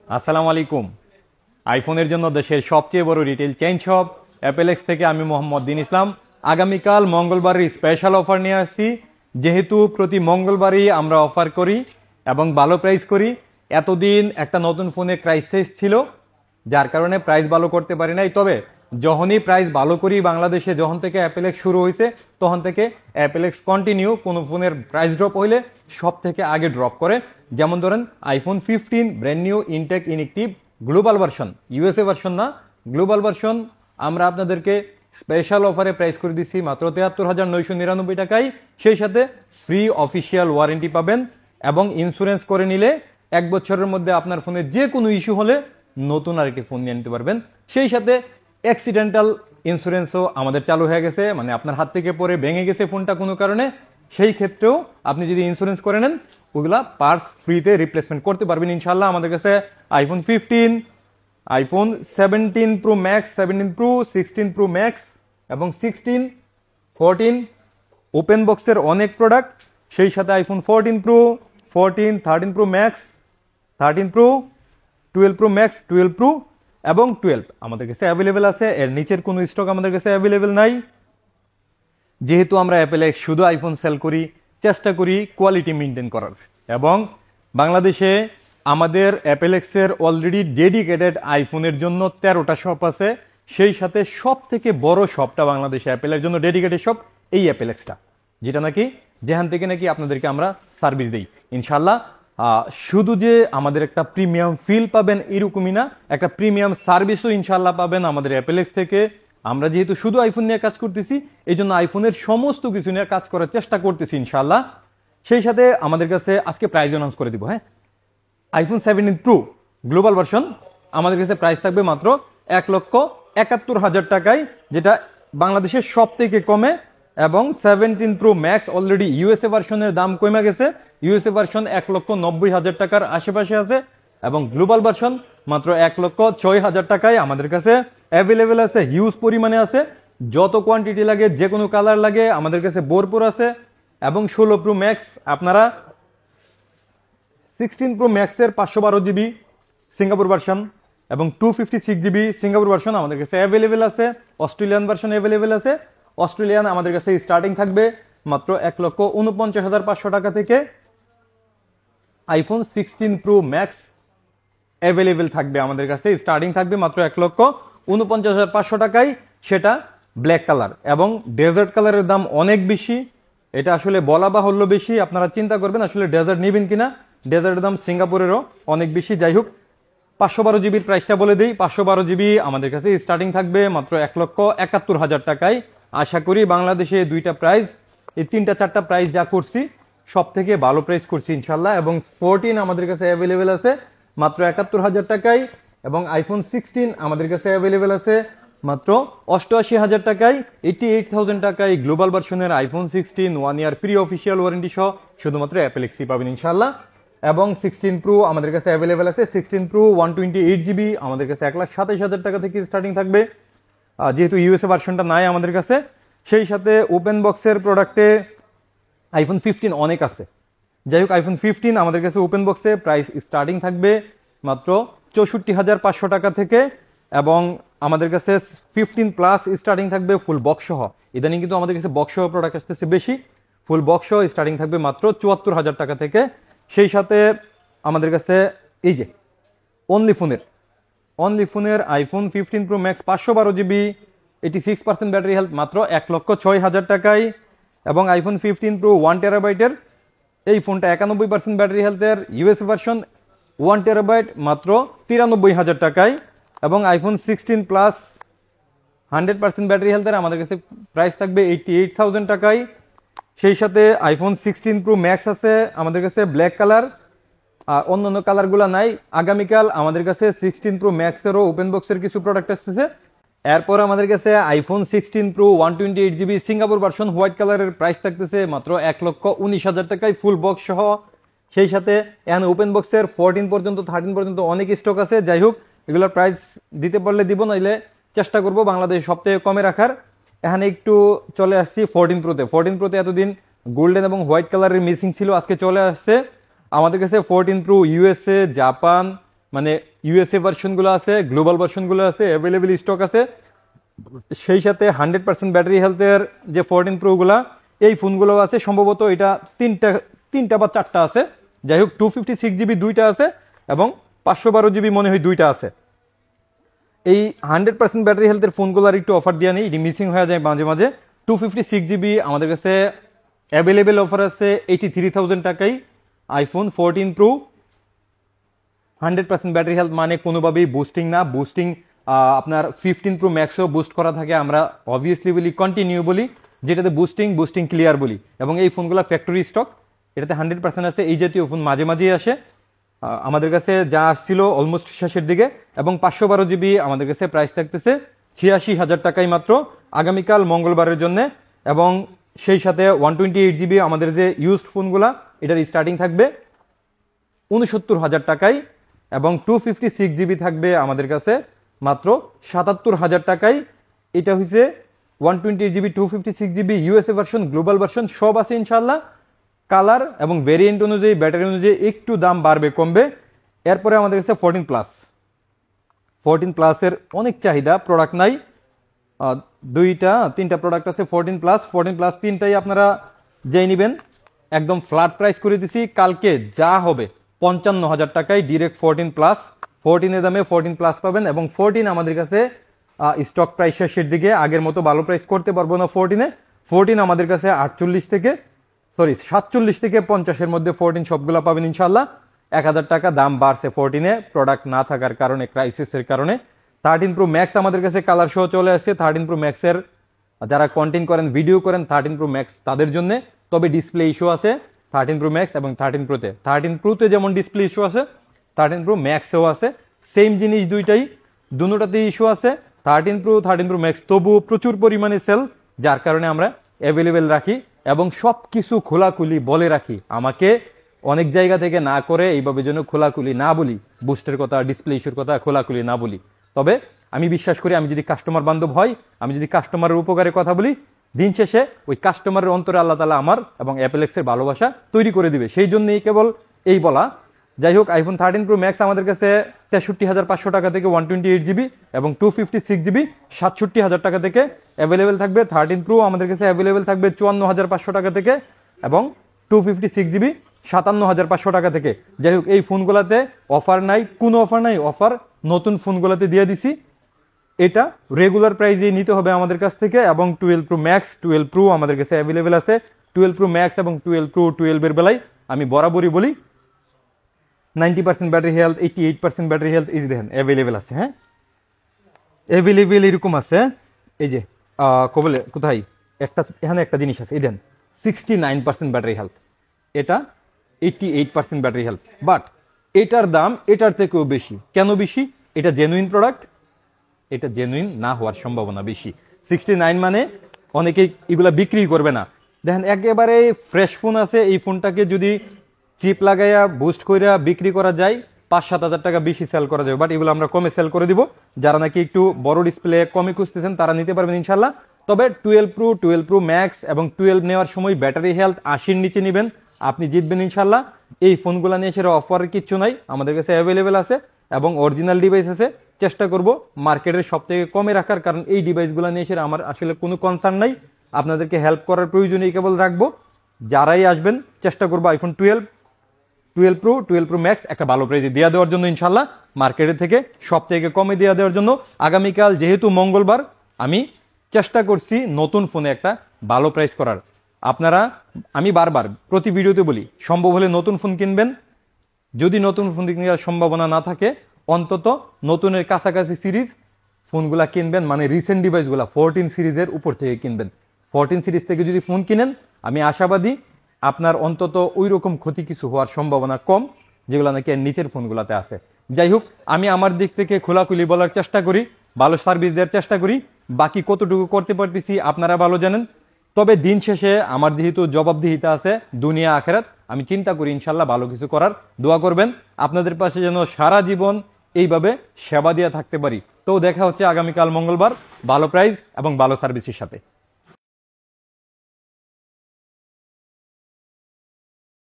আসসালামু আলাইকুম। আইফোনের জন্য দেশের সবচেয়ে বড় রিটেল চেইন শপ অ্যাপেলেক্স থেকে আমি মোহাম্মদ দিন ইসলাম আগামীকাল মঙ্গলবারই স্পেশাল অফার নিয়ে আসছি। যেহেতু প্রতি মঙ্গলবারই আমরা অফার করি এবং ভালো প্রাইস করি, এতদিন একটা নতুন ফোনের ক্রাইসিস ছিল যার কারণে প্রাইস ভালো করতে পারি নাই। তবে যখনই প্রাইস ভালো করি বাংলাদেশে, যখন থেকে অ্যাপেলেক্স শুরু হয়েছে তখন থেকে অ্যাপেলেক্স কন্টিনিউ কোনো ফোনের প্রাইস ড্রপ হইলে সব থেকে আগে ড্রপ করে। যেমন ধরেন iPhone 15 brand new intact inactive global version, USA version না, গ্লোবাল ভার্সন আমরা আপনাদেরকে স্পেশাল অফারে প্রাইস করে দিচ্ছি মাত্র ৭৩,৯৯৯ টাকায়। সেই সাথে ফ্রি অফিসিয়াল ওয়ারেন্টি পাবেন এবং ইন্স্যুরেন্স করে নিলে 1 বছরের মধ্যে আপনার ফোনে যে কোনো ইস্যু হলে নতুন আরেকটি ফোন নিয়ে নিতে পারবেন। সেই সাথে অ্যাক্সিডেন্টাল ইন্স্যুরেন্সও আমাদের চালু হয়ে গেছে, মানে আপনার হাত থেকে পড়ে ভেঙে গেছে ফোনটা কোনো কারণে, সেই ক্ষেত্রেও আপনি যদি ইন্স্যুরেন্স করে নেন ওগুলা পার্টস ফ্রিতে রিপ্লেসমেন্ট করতে পারবেন ইনশাল্লাহ। আমাদের কাছে iPhone 15, iPhone 17 pro max, 17 pro, 16 pro max এবং 16, 14 ওপেন বক্সের অনেক প্রোডাক্ট। সেই সাথে iPhone 14 pro, 14, 13 pro max, 13 pro, 12 pro max, 12 pro এবং 12 আমাদের কাছে অ্যাভেলেবেল আছে। এর নিচের কোনো স্টক আমাদের কাছে অ্যাভেলেবেল নাই। যেহেতু আমরা অ্যাপেলেক্স শুধু আইফোন সেল করি, চেষ্টা করি কোয়ালিটি মেনটেন করার, এবং বাংলাদেশে আমাদের অ্যাপেলেক্সের অলরেডি ডেডিকেটেড আইফোনের জন্য 13টা শপ আছে। সেই সাথে সব থেকে বড় শপটা বাংলাদেশে অ্যাপেলের জন্য ডেডিকেটেড শপ এই অ্যাপেলেক্সটা, যেটা নাকি যেখান থেকে নাকি আপনাদেরকে আমরা সার্ভিস দিই ইনশাল্লাহ। শুধু যে আমাদের একটা প্রিমিয়াম ফিল পাবেন এরকমই না, একটা প্রিমিয়াম সার্ভিসও ইনশাল্লাহ পাবেন আমাদের অ্যাপেলেক্স থেকে। আমরা যেহেতু শুধু আইফোন নিয়ে কাজ করতেছি, এই জন্য আইফোনের সমস্ত কিছু নিয়ে কাজ করার চেষ্টা করতেছি ইনশাল্লাহ। সেই সাথে আমাদের কাছে আজকে প্রাইস অ্যানাউন্স করে দিব। হ্যাঁ, আইফোন 17 প্রো গ্লোবাল ভার্সন আমাদের কাছে প্রাইস থাকবে মাত্র 1,71,000 টাকায়, যেটা বাংলাদেশের সব থেকে কমে। এবং 17 প্রো ম্যাক্স অলরেডি ইউএসএ ভার্সনের দাম কমে গেছে, ইউএসএ ভার্সন 1,90,000 টাকার আশেপাশে আছে এবং গ্লোবাল ভার্সন মাত্র 1,06,000 টাকায় আমাদের কাছে অ্যাভেলেবেল আছে, হিউজ পরিমাণে আছে। যত কোয়ান্টিটি লাগে, যে কোনো কালার লাগে আমাদের কাছে ভরপুর আছে। এবং 16 প্রো ম্যাক্স আপনারা 16 প্রো ম্যাক্সের 512 জিবি সিঙ্গাপুর ভার্সন এবং 256 জিবি সিঙ্গাপুর ভার্সন আমাদের কাছে অ্যাভেলেবেল আছে। অস্ট্রেলিয়ান ভার্সন অ্যাভেলেবেল আছে। অস্ট্রেলিয়ান আমাদের কাছে স্টার্টিং থাকবে মাত্র 1,49,500 টাকা থেকে। আইফোন 16 প্রো ম্যাক্স অ্যাভেলেবেল থাকবে আমাদের কাছে, স্টার্টিং থাকবে মাত্র 1,49,500 টাকায়, সেটা ব্ল্যাক কালার। এবং ডেজার্ট কালারের দাম অনেক বেশি, এটা আসলে বলা বাহুল্য বেশি। আপনারা চিন্তা করবেন আসলে ডেজার্ট নেবেন কিনা, ডেজার্টের দাম সিঙ্গাপুরেরও অনেক বেশি। যাই হোক, 512 জিবির প্রাইসটা বলে দিই। 512 জিবি আমাদের কাছে স্টার্টিং থাকবে মাত্র 1,71,000 টাকায়। আশা করি বাংলাদেশে দুইটা প্রাইস, এই 3-4টা প্রাইস যা করছি সব থেকে ভালো প্রাইস করছি ইনশাল্লাহ। এবং 14 আমাদের কাছে অ্যাভেলেবেল আছে মাত্র 71,000 টাকায়। এবং আইফোন 16 আমাদের কাছে অ্যাভেলেবেল আছে মাত্র 88,000 টাকায়। 88,000 টাকায় গ্লোবাল ভার্সনের iPhone 16 1 year free official warranty সহ শুধুমাত্র অ্যাপেলেক্সি পাবেন ইনশাল্লাহ। এবং 16 প্রো আমাদের কাছে অ্যাভেলেবেল আছে। 16 প্রো 128 জিবি আমাদের কাছে 1,27,000 টাকা থেকে স্টার্টিং থাকবে, যেহেতু ইউএসএ ভার্সনটা নাই আমাদের কাছে। সেই সাথে ওপেন বক্সের প্রোডাক্টে আইফোন 15 অনেক আছে। যাই হোক, আইফোন 15 আমাদের কাছে ওপেন বক্সে প্রাইস স্টার্টিং থাকবে মাত্র 64,500 টাকা থেকে। এবং আমাদের কাছে 15 প্লাস স্টার্টিং থাকবে ফুল বক্স সহ। ইদানিং কিন্তু আমাদের কাছে বক্স সহ প্রোডাক্ট আসতেছে বেশি। ফুল বক্স সহ স্টার্টিং থাকবে মাত্র 74,000 টাকা থেকে। সেই সাথে আমাদের কাছে এই যে অনলি ফোনের iPhone 15 pro max 512 GB 86% battery health মাত্র 1,06,000 টাকায়। এবং আইফোন 15 প্রো 1 টেরাবাইটের এই ফোনটা 91% ব্যাটারি হেলথের ইউএসএ ভার্সন 1 টেরাবাইট মাত্র 93,000 টাকায়। এবং আইফোন 16 প্লাস 100% ব্যাটারি হেলথের আমাদের কাছে প্রাইস থাকবে 88,000 টাকায়। সেই সাথে আইফোন 16 প্রো ম্যাক্স আছে আমাদের কাছে ব্ল্যাক কালার, অন্যান্য কালারগুলো নাই। আগামীকাল আমাদের কাছে 16 প্রো ম্যাক্সেরও ওপেন বক্সের কিছু প্রোডাক্ট আসতেছে। এরপর আমাদের কাছে iPhone 16 pro 128 GB Singapore version white কালারের প্রাইস থাকতেছে মাত্র 1,19,000 টাকায় ফুল বক্স সহ। সেই সাথে এখানে ওপেন বক্সের 14 পর্যন্ত 13 পর্যন্ত অনেক স্টক আছে। যাই হোক, এগুলোর প্রাইস দিতে পারলে দিব, নাইলে চেষ্টা করবো বাংলাদেশ সবথেকে কমে রাখার। এখানে একটু চলে আসছি 14 প্রোতে। 14 প্রোতে এতদিন গোল্ডেন এবং হোয়াইট কালারের মিসিং ছিল, আজকে চলে আসছে আমাদের কাছে 14 প্রো ইউএসএ, জাপান, মানে ইউএসএ ভার্সনগুলো আছে, গ্লোবাল ভার্সনগুলো আছে, অ্যাভেলেবেল স্টক আছে। সেই সাথে 100% ব্যাটারি হেলথের যে 14 Pro গুলা, এই ফোনগুলো আছে। সম্ভবত এটা তিনটা বা চারটা আছে। যাই হোক 256GB দুইটা আছে এবং 512GB মনে হয় দুইটা আছে। এই 100% ব্যাটারি হেলথের ফোনগুলোর একটু অফার দিয়ে নেই, এটি মিসিং হয়ে যায় মাঝে মাঝে। 256GB আমাদের কাছে অ্যাভেলেবেল অফার আছে 83,000 টাকায় iPhone 14 Pro। 100% ব্যাটারি হেলথ মানে কোনোভাবেই বুস্টিং না। বুস্টিং আপনার 15 Pro ম্যাক্সও বুস্ট করা থাকে, আমরা অবভিয়াসলি বলি কন্টিনিউ বলি, যেটাতে বুস্টিং ক্লিয়ার বলি। এবং এই ফোনগুলো ফ্যাক্টরি স্টক, এটাতে 100% আছে। এই জাতীয় ফোন মাঝে মাঝেই আসে আমাদের কাছে, যা আসছিল অলমোস্ট শেষের দিকে। এবং 512GB আমাদের কাছে প্রাইস থাকতেছে 86,000 টাকায় মাত্র আগামীকাল মঙ্গলবারের জন্য। এবং সেই সাথে 128GB আমাদের যে ইউজড ফোনগুলা, এটার স্টার্টিং থাকবে 69,000 টাকায়। এবং 256GB থাকবে আমাদের কাছে মাত্র 77,000 টাকায়। এটা হচ্ছে 128GB 256GB USA version, global version সব আছে ইনশাল্লাহ। কালার এবং ভেরিয়েন্ট অনুযায়ী, ব্যাটারি অনুযায়ী একটু দাম বাড়বে কমবে। এরপরে আমাদের কাছে 14 প্লাসের অনেক চাহিদা, প্রোডাক্ট নাই। তিনটা প্রোডাক্ট আছে 14 প্লাস তিনটাই আপনারা যেই নেবেন একদম ফ্ল্যাট প্রাইস করে দিছি। কালকে যা হবে 55,000 টাকায় ডিরেক্ট 14 প্লাস। 14 দামে 14 প্লাস পাবেন। এবং 14 আমাদের কাছে স্টক প্রাইস শেষের দিকে, আগের মতো ভালো প্রাইস করতে পারবো না 14 আমাদের কাছে 47 থেকে 50-এর মধ্যে 14 সবগুলো পাবেন ইনশাল্লাহ। 1,000 টাকা দাম বাড়ছে 14-এ, প্রোডাক্ট না থাকার কারণে, ক্রাইসিসের কারণে। 13 Pro Max আমাদের কাছে কালার সহ চলে আসছে। 13 Pro Max এর যারা কন্টেন্ট করেন, ভিডিও করেন, 13 Pro Max তাদের জন্য। তবে ডিসপ্লে ইস্যু আছে 13 Pro Max এবং 13 Pro-তে। 13 Pro-তে যেমন ডিসপ্লে ইস্যু আছে, 13 Pro Max-এও আছে। সেম জিনিস দুটোটাতেই ইস্যু আছে। 13 Pro Max তবুও প্রচুর পরিমাণে সেল, যার কারণে আমরা অ্যাভেলেবেল রাখি এবং সব কিছু খোলাখুলি বলে রাখি। আমাকে অনেক জায়গা থেকে না করে এইভাবে যেন খোলাখুলি না বলি, বুস্টের কথা, ডিসপ্লে ইস্যুর কথা খোলাখুলি না বলি। তবে আমি বিশ্বাস করি, আমি যদি কাস্টমার বান্ধব হয়, আমি যদি কাস্টমারের উপকারে কথা বলি, দিন শেষে ওই কাস্টমারের অন্তরে আল্লাহ তাআলা আমার এবং অ্যাপেলেক্সের ভালোবাসা তৈরি করে দিবে। সেই জন্যই কেবল এই বলা। যাই হোক, iPhone 13 Pro Max আমাদের কাছে 63,500 টাকা থেকে 128GB এবং 256GB 67,000 টাকা থেকে অ্যাভেলেবেল থাকবে। 13 Pro আমাদের কাছে অ্যাভেলেবেল থাকবে 54,500 টাকা থেকে এবং 256GB 57,500 টাকা থেকে। যাই হোক, এই ফোনগুলোতে অফার নাই, কোনো অফার নাই। অফার নতুন ফোনগুলোতে দিয়ে দিছি। এটা রেগুলার প্রাইসে নিতে হবে আমাদের কাছ থেকে। এবং 12 Pro Max 12 Pro আমাদের কাছে অ্যাভেলেবেল আছে। 12 Pro Max এবং 12 Pro 12-এর বেলায় আমি বরাবরই বলি 90% battery health, 88% battery health is দেখেন অ্যাভেলেবেল আছে। হ্যাঁ, অ্যাভেলেবেল এরকম আছে। এই যে কবলে কোথায় এখানে একটা জিনিস আছে, এই দেন 69% ব্যাটারি হেলথ, এটা 88% ব্যাটারি হেলথ। বাট এটার দাম এটার থেকেও বেশি। কেন বেশি? এটা জেনুইন প্রোডাক্ট, এটা জেনুইন না হওয়ার সম্ভাবনা বেশি। 69 মানে অনেকেই এগুলা বিক্রি করবে না। দেখেন একেবারে ফ্রেশ ফোন আছে, এই ফোনটাকে যদি চিপ লাগাইয়া বুস্ট কইরা বিক্রি করা যায় 5-7 হাজার টাকা বেশি সেল করা যাবে। বাট এগুলো আমরা কমে সেল করে দিব। যারা নাকি একটু বড় ডিসপ্লে কমে খুঁজতেছেন তারা নিতে পারবেন ইনশাল্লাহ। তবে 12 Pro Max এবং 12 নেওয়ার সময় ব্যাটারি হেলথ 80-র নিচে নেবেন, আপনি জিতবেন ইনশাল্লাহ। এই ফোনগুলো নিয়ে সেটা অফারের কিচ্ছু নাই, আমাদের কাছে অ্যাভেলেবেল আছে এবং অরিজিনাল ডিভাইস আছে। চেষ্টা করব মার্কেটের সব থেকে কমে রাখার, কারণ এই ডিভাইসগুলো নিয়ে সেটা আমার আসলে কোনো কনসার্ন নাই। আপনাদেরকে হেল্প করার প্রয়োজনেই কেবল রাখবো। যারাই আসবেন চেষ্টা করবো iPhone 12 Pro 12 Pro Max একটা ভালো প্রাইজে দিয়ে দেওয়ার জন্য ইনশাল্লাহ, মার্কেটের থেকে সব থেকে কমে দিয়ে দেওয়ার জন্য। আগামীকাল যেহেতু মঙ্গলবার, আমি চেষ্টা করছি নতুন ফোনে একটা ভালো প্রাইস করার। আমি বারবার প্রতি ভিডিওতে বলি, সম্ভব হলে নতুন ফোন কিনবেন। যদি নতুন ফোন কেনার সম্ভাবনা না থাকে, অন্তত নতুনের কাছাকাছি সিরিজ ফোনগুলা কিনবেন, মানে রিসেন্ট ডিভাইসগুলা 14 সিরিজের উপর থেকে কিনবেন। 14 সিরিজ থেকে যদি ফোন কিনেন, আমি আশাবাদী আপনার অন্তত ওই রকম ক্ষতি কিছু হওয়ার সম্ভাবনা কম, যেগুলো নাকি নিচের ফোনগুলোতে আছে। যাই হোক, আমি আমার দিক থেকে খোলাখুলি বলার চেষ্টা করি, ভালো সার্ভিস দেওয়ার চেষ্টা করি। বাকি কতটুকু করতে পারতেছি আপনারা ভালো জানেন। তবে দিন শেষে আমার যেহেতু জবাবদিহিতা আছে দুনিয়া আখেরাত, আমি চিন্তা করি ইনশাল্লাহ ভালো কিছু করার। দোয়া করবেন আপনাদের পাশে যেন সারা জীবন এইভাবে সেবা দিয়ে থাকতে পারি। তো দেখা হচ্ছে আগামীকাল মঙ্গলবার ভালো প্রাইস এবং ভালো সার্ভিসের সাথে।